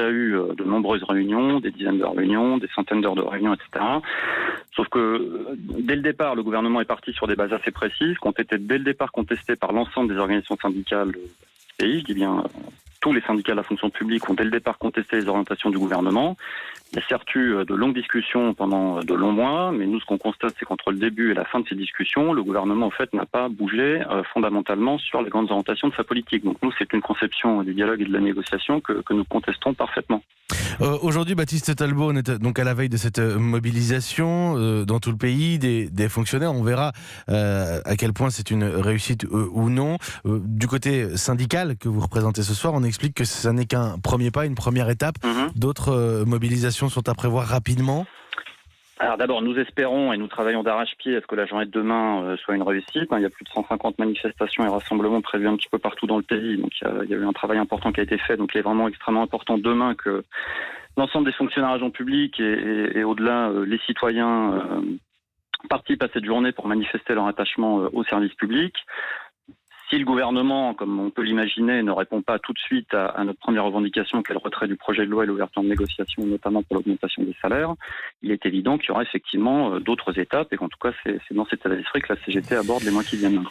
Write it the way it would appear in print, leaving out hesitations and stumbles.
il y a eu de nombreuses réunions, des dizaines de réunions, des centaines d'heures de réunions, etc. Sauf que dès le départ, le gouvernement est parti sur des bases assez précises, qui ont été dès le départ contestées par l'ensemble des organisations syndicales du pays. Je dis bien tous les syndicats de la fonction publique ont dès le départ contesté les orientations du gouvernement. Il y a certes eu de longues discussions pendant de longs mois, mais nous, ce qu'on constate, c'est qu'entre le début et la fin de ces discussions, le gouvernement, en fait, n'a pas bougé fondamentalement sur les grandes orientations de sa politique. Donc nous, c'est une conception du dialogue et de la négociation que nous contestons parfaitement. Aujourd'hui, Baptiste Talbot, on est donc à la veille de cette mobilisation dans tout le pays des fonctionnaires. On verra à quel point c'est une réussite ou non. Du côté syndical que vous représentez ce soir, on explique que ça n'est qu'un premier pas, une première étape. D'autres mobilisations sont à prévoir rapidement. Alors d'abord, nous espérons et nous travaillons d'arrache-pied à ce que la journée de demain soit une réussite. Il y a plus de 150 manifestations et rassemblements prévus un petit peu partout dans le pays. Donc il y a eu un travail important qui a été fait. Donc il est vraiment extrêmement important demain que l'ensemble des fonctionnaires agents publics et au-delà les citoyens participent à cette journée pour manifester leur attachement au service public. Si le gouvernement, comme on peut l'imaginer, ne répond pas tout de suite à notre première revendication, qui est le retrait du projet de loi et l'ouverture de négociations, notamment pour l'augmentation des salaires, il est évident qu'il y aura effectivement d'autres étapes et qu'en tout cas, c'est dans cet état d'esprit que la CGT aborde les mois qui viennent.